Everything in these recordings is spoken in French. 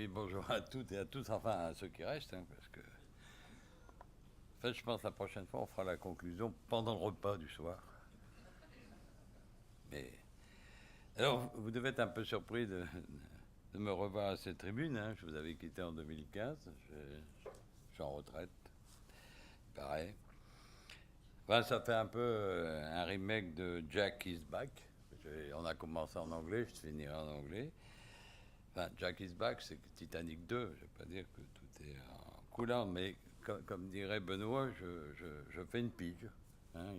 Oui, bonjour à toutes et à tous, enfin à ceux qui restent, hein, parce que. En fait, je pense que la prochaine fois, on fera la conclusion pendant le repas du soir. Mais. Alors, vous devez être un peu surpris de me revoir à cette tribune. Hein. Je vous avais quitté en 2015. Je suis en retraite. Pareil. Enfin, ça fait un peu un remake de Jack is Back. On a commencé en anglais, je finirai en anglais. Enfin, Jack is Back, c'est Titanic 2. Je ne vais pas dire que tout est en couleur, mais comme dirait Benoît, je fais une pige. Hein,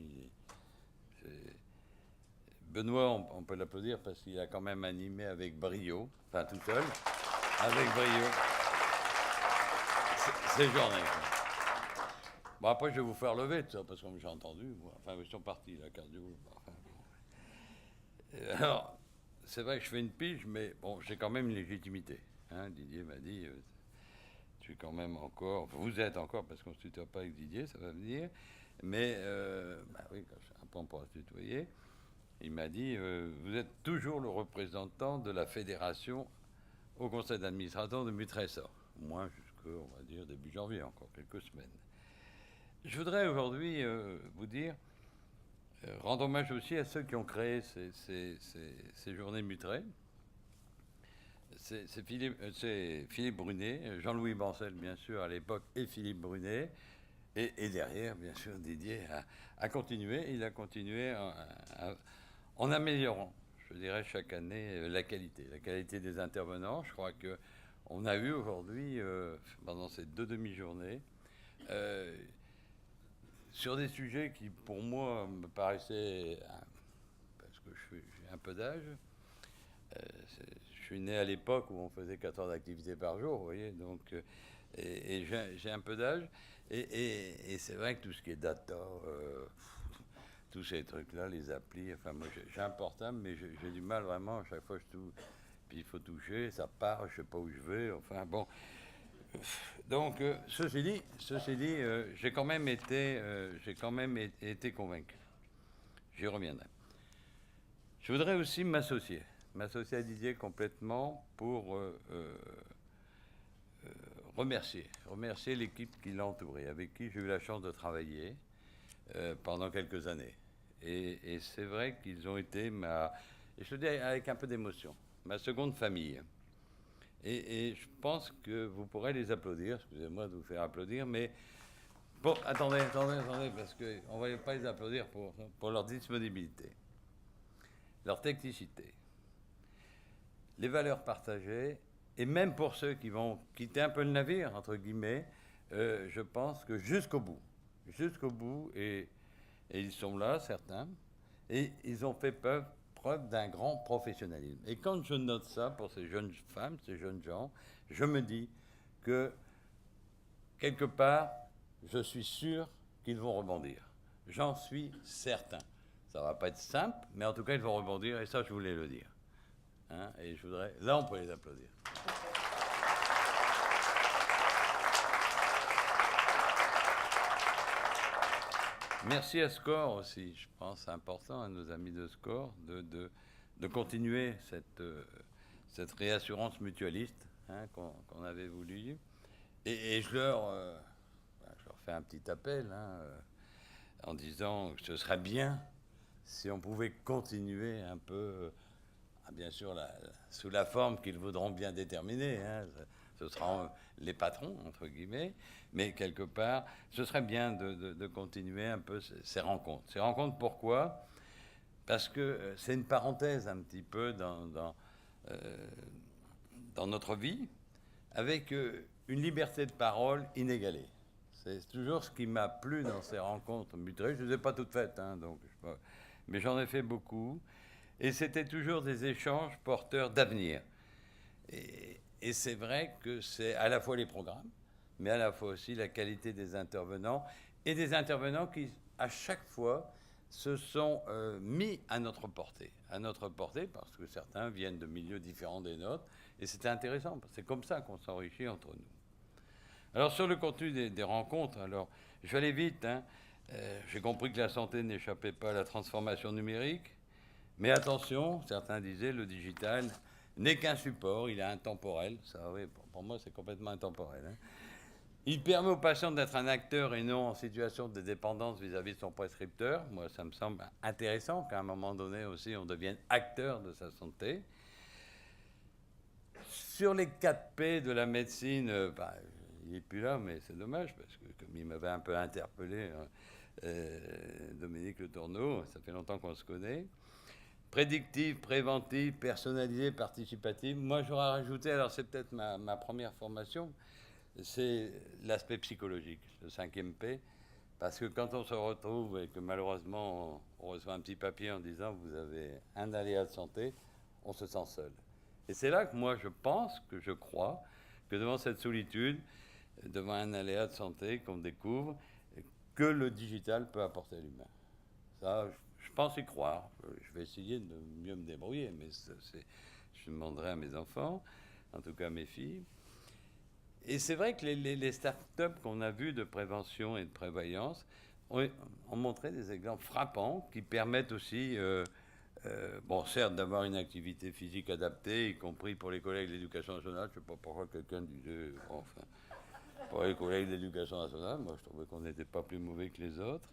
Benoît, on peut l'applaudir parce qu'il a quand même animé avec brio, enfin tout seul, avec brio, ces journées. Bon, après, je vais vous faire lever, tout ça, parce que j'ai entendu. Enfin, ils sont partis, la cardio. Enfin, bon. Alors, c'est vrai que je fais une pige, mais bon, j'ai quand même une légitimité. Hein, Didier m'a dit, je suis quand même encore, vous êtes encore, parce qu'on ne se tutoie pas avec Didier, ça va venir, mais, bah oui, après on pourra se tutoyer, il m'a dit, vous êtes toujours le représentant de la fédération au conseil d'administration de Mutressor. Moi, jusqu'à, on va dire, début janvier, encore quelques semaines. Je voudrais aujourd'hui vous dire, rendre hommage aussi à ceux qui ont créé ces journées Mutré. C'est Philippe Brunet, Jean-Louis Bancel, bien sûr, à l'époque, et Philippe Brunet. Et derrière, bien sûr, Didier a continué. Il a continué en améliorant, je dirais, chaque année, la qualité des intervenants. Je crois qu'on a eu aujourd'hui, pendant ces deux demi-journées, sur des sujets qui, pour moi, me paraissaient, parce que j'ai un peu d'âge, je suis né à l'époque où on faisait 4 heures d'activité par jour, vous voyez, donc, et j'ai un peu d'âge, et c'est vrai que tout ce qui est data, tous ces trucs-là, les applis, enfin, moi j'ai un portable, mais j'ai du mal vraiment, à chaque fois je touche, puis il faut toucher, ça part, je sais pas où je vais, enfin bon. Donc, ceci dit, j'ai quand même été convaincu. J'y reviendrai. Je voudrais aussi m'associer à Didier complètement pour remercier l'équipe qui l'a entouré, avec qui j'ai eu la chance de travailler pendant quelques années. Et c'est vrai qu'ils ont été et je le dis avec un peu d'émotion, ma seconde famille. Et je pense que vous pourrez les applaudir, excusez-moi de vous faire applaudir, mais bon, attendez, parce qu'on ne va pas les applaudir pour leur disponibilité, leur technicité, les valeurs partagées, et même pour ceux qui vont quitter un peu le navire, entre guillemets, je pense que jusqu'au bout, et ils sont là, certains, et ils ont fait preuve d'un grand professionnalisme. Et quand je note ça pour ces jeunes femmes, ces jeunes gens, je me dis que, quelque part, je suis sûr qu'ils vont rebondir. J'en suis certain. Ça ne va pas être simple, mais en tout cas, ils vont rebondir, et ça, je voulais le dire. Hein, et je voudrais... Là, on peut les applaudir. Merci à SCORE aussi. Je pense que c'est important à nos amis de SCORE de continuer cette réassurance mutualiste, hein, qu'on avait voulu. Et je leur fais un petit appel, hein, en disant que ce serait bien si on pouvait continuer un peu, bien sûr, sous la forme qu'ils voudront bien déterminer. Hein, ce seront les patrons, entre guillemets, mais quelque part, ce serait bien de continuer un peu ces rencontres. Ces rencontres, pourquoi ? Parce que c'est une parenthèse un petit peu dans notre vie, avec une liberté de parole inégalée. C'est toujours ce qui m'a plu dans ces rencontres mutuelles. Je ne les ai pas toutes faites, hein, donc, mais j'en ai fait beaucoup. Et c'était toujours des échanges porteurs d'avenir. Et c'est vrai que c'est à la fois les programmes, mais à la fois aussi la qualité des intervenants, et des intervenants qui, à chaque fois, se sont mis à notre portée, parce que certains viennent de milieux différents des nôtres, et c'était intéressant, parce que c'est comme ça qu'on s'enrichit entre nous. Alors, sur le contenu des rencontres, alors, je vais aller vite, hein. J'ai compris que la santé n'échappait pas à la transformation numérique, mais attention, certains disaient, le digital n'est qu'un support, il est intemporel. Ça, oui, pour moi, c'est complètement intemporel. Hein. Il permet au patient d'être un acteur et non en situation de dépendance vis-à-vis de son prescripteur. Moi, ça me semble intéressant qu'à un moment donné aussi, on devienne acteur de sa santé. Sur les 4 P de la médecine, il n'est plus là, mais c'est dommage, parce que comme il m'avait un peu interpellé, Dominique Le Tourneau, ça fait longtemps qu'on se connaît. Prédictive, préventive, personnalisée, participative. Moi, j'aurais rajouté, alors c'est peut-être ma première formation, c'est l'aspect psychologique, le 5e P. Parce que quand on se retrouve et que malheureusement on reçoit un petit papier en disant vous avez un aléa de santé, on se sent seul. Et c'est là que moi je pense, que je crois, que devant cette solitude, devant un aléa de santé qu'on découvre, que le digital peut apporter à l'humain. Ça, je pense y croire. Je vais essayer de mieux me débrouiller, mais je demanderai à mes enfants, en tout cas à mes filles. Et c'est vrai que les start-up qu'on a vues de prévention et de prévoyance ont montré des exemples frappants qui permettent aussi, bon, certes, d'avoir une activité physique adaptée, y compris pour les collègues de l'éducation nationale. Je ne sais pas pourquoi quelqu'un disait, bon, enfin, pour les collègues de l'éducation nationale, moi je trouvais qu'on n'était pas plus mauvais que les autres.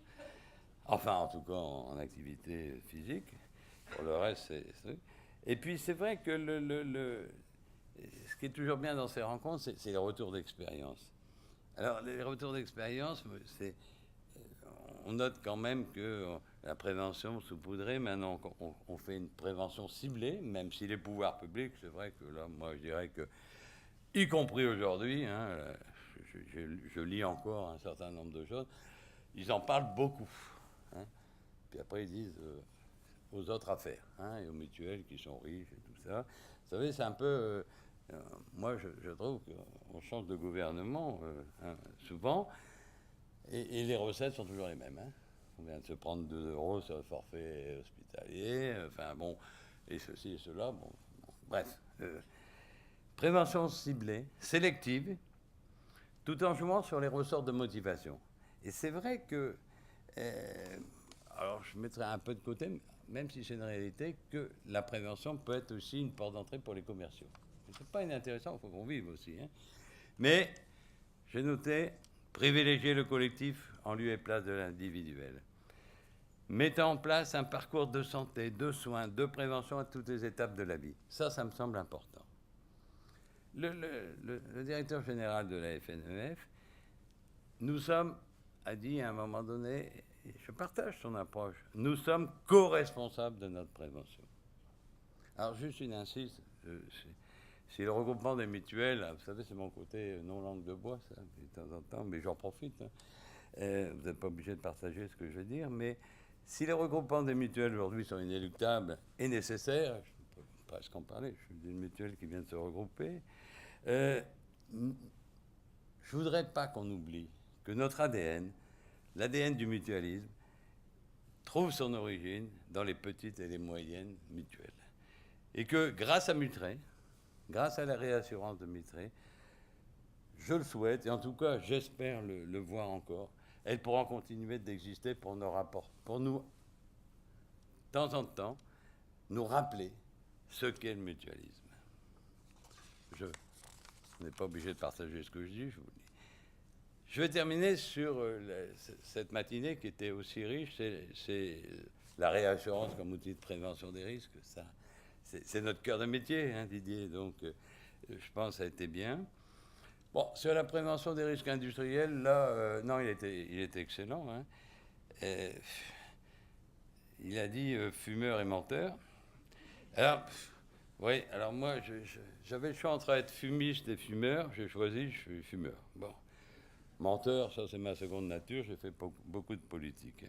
Enfin, en tout cas, en activité physique. Pour le reste, c'est... Et puis, c'est vrai que ce qui est toujours bien dans ces rencontres, c'est les retours d'expérience. Alors, les retours d'expérience, on note quand même que la prévention saupoudrée, maintenant, on fait une prévention ciblée, même si les pouvoirs publics, c'est vrai que là, moi, je dirais que, y compris aujourd'hui, hein, je lis encore un certain nombre de choses, ils en parlent beaucoup. Hein. Puis après, ils disent aux autres affaires, hein, et aux mutuelles qui sont riches et tout ça. Vous savez, c'est un peu... moi, je trouve qu'on change de gouvernement hein, souvent, et les recettes sont toujours les mêmes. Hein. On vient de se prendre 2 € sur le forfait hospitalier, enfin bon, et ceci et cela. Bon, bref. Prévention ciblée, sélective, tout en jouant sur les ressorts de motivation. Et c'est vrai que... alors, je mettrai un peu de côté, même si c'est une réalité, que la prévention peut être aussi une porte d'entrée pour les commerciaux. C'est pas inintéressant, il faut qu'on vive aussi. Hein. Mais, j'ai noté, privilégier le collectif en lieu et place de l'individuel. Mettant en place un parcours de santé, de soins, de prévention à toutes les étapes de la vie. Ça me semble important. Le directeur général de la FNEF, nous sommes, a dit à un moment donné, et je partage son approche, nous sommes co-responsables de notre prévention. Alors juste une insiste, si le regroupement des mutuelles, vous savez, c'est mon côté non langue de bois, ça, de temps en temps, mais j'en profite. Hein. Vous n'êtes pas obligé de partager ce que je veux dire, mais si les regroupements des mutuelles aujourd'hui sont inéluctables et nécessaires, je peux presque en parler, je suis d'une mutuelle qui vient de se regrouper, je ne voudrais pas qu'on oublie que notre ADN, l'ADN du mutualisme, trouve son origine dans les petites et les moyennes mutuelles. Et que grâce à Mutré, grâce à la réassurance de Mutré, je le souhaite, et en tout cas j'espère le voir encore, elles pourront continuer d'exister pour nos rapports, pour nous, de temps en temps, nous rappeler ce qu'est le mutualisme. Je n'ai pas obligé de partager ce que je dis, je vous le dis. Je vais terminer sur cette matinée qui était aussi riche, c'est la réassurance comme outil de prévention des risques. Ça, c'est notre cœur de métier, hein, Didier, donc je pense que ça a été bien. Bon, sur la prévention des risques industriels, là, non, il était excellent. Hein. Il a dit fumeur et menteur. Alors, oui, alors moi, j'avais le choix entre être fumiste et fumeur. J'ai choisi, je suis fumeur. Bon. Menteur, ça c'est ma seconde nature, j'ai fait beaucoup de politique.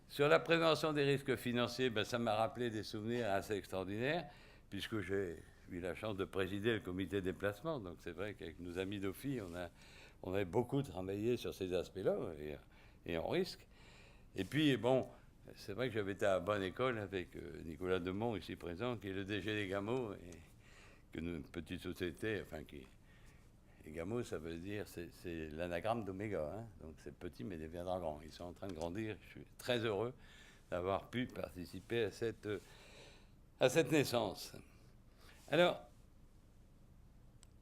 Sur la prévention des risques financiers, ben, ça m'a rappelé des souvenirs assez extraordinaires, puisque j'ai eu la chance de présider le comité des placements. Donc c'est vrai qu'avec nos amis d'OFI, on avait beaucoup travaillé sur ces aspects-là et en risque. Et puis, bon, c'est vrai que j'avais été à bonne école avec Nicolas Demont, ici présent, qui est le DG des Gamos, et que une petite société, enfin qui... Et Gamo, ça veut dire, c'est l'anagramme d'Oméga. Hein. Donc c'est petit, mais deviendra grand. Ils sont en train de grandir. Je suis très heureux d'avoir pu participer à cette à cette naissance. Alors,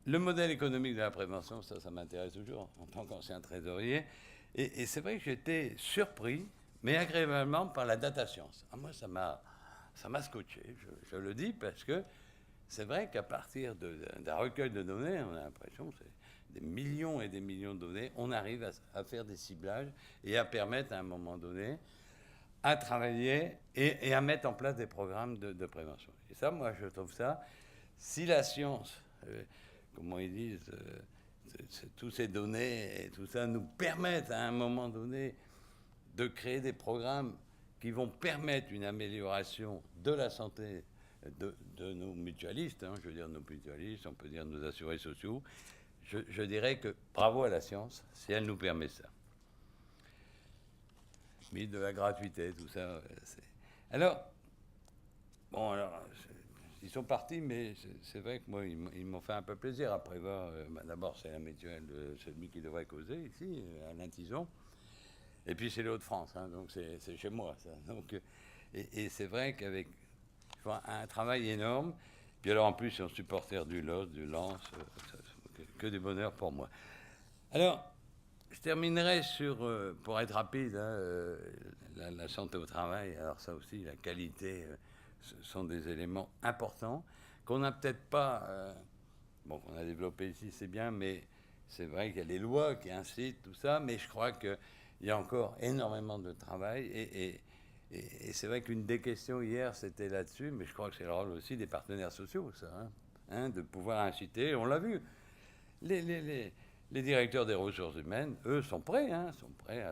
le modèle économique de la prévention, ça m'intéresse toujours en tant qu'ancien trésorier. Et c'est vrai que j'étais surpris, mais agréablement, par la data science. Moi, ça m'a scotché, je le dis, parce que c'est vrai qu'à partir d'un recueil de données, on a l'impression que c'est des millions et des millions de données, on arrive à faire des ciblages et à permettre à un moment donné à travailler et à mettre en place des programmes de prévention. Et ça, moi, je trouve ça, si la science, comment ils disent, toutes ces données et tout ça nous permettent à un moment donné de créer des programmes qui vont permettre une amélioration de la santé de nos mutualistes, je veux dire nos mutualistes, on peut dire nos assurés sociaux, je dirais que bravo à la science si elle nous permet ça. Mais de la gratuité, tout ça. Alors, ils sont partis, mais c'est vrai que moi, ils m'ont fait un peu plaisir à prévoir. D'abord, c'est la mutuelle de celui qui devrait causer ici, Alain Tison. Et puis, c'est les Hauts-de-France, donc c'est chez moi, ça. Donc, et c'est vrai qu'avec un travail énorme, puis alors en plus, ils sont supporters du LOS, du Lens, que du bonheur pour moi. Alors, je terminerai sur, pour être rapide, la santé au travail. Alors ça aussi, la qualité, ce sont des éléments importants qu'on n'a peut-être pas, qu'on a développé ici, c'est bien, mais c'est vrai qu'il y a les lois qui incitent tout ça, mais je crois qu'il y a encore énormément de travail. Et c'est vrai qu'une des questions hier, c'était là-dessus, mais je crois que c'est le rôle aussi des partenaires sociaux, ça, de pouvoir inciter. On l'a vu. Les directeurs des ressources humaines, eux, sont prêts à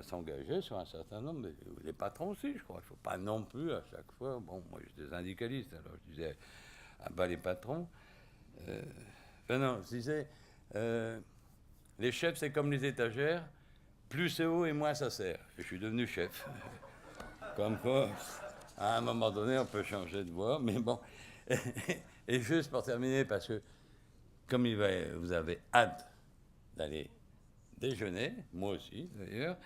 s'engager sur un certain nombre. Les patrons aussi, je crois. Il ne faut pas non plus, à chaque fois... Bon, moi, j'étais syndicaliste, alors je disais, à bas les patrons. Non, je disais, les chefs, c'est comme les étagères, plus c'est haut et moins ça sert. Et je suis devenu chef. Comme quoi, à un moment donné, on peut changer de voie, mais bon. Et juste pour terminer, parce que, comme vous avez hâte d'aller déjeuner, moi aussi d'ailleurs,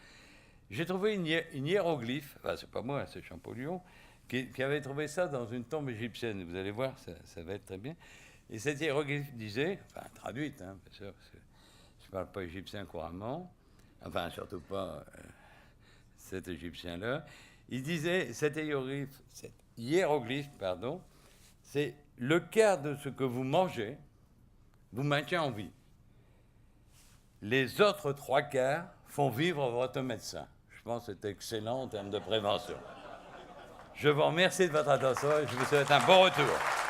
j'ai trouvé une hiéroglyphe, enfin c'est pas moi, c'est Champollion, qui avait trouvé ça dans une tombe égyptienne. Vous allez voir, ça va être très bien. Et cette hiéroglyphe disait, enfin traduite, bien sûr, parce que je ne parle pas égyptien couramment, enfin surtout pas cet égyptien-là, il disait, cette hiéroglyphe, c'est le quart de ce que vous mangez vous maintient en vie. Les autres 3/4 font vivre votre médecin. Je pense que c'est excellent en termes de prévention. Je vous remercie de votre attention et je vous souhaite un bon retour.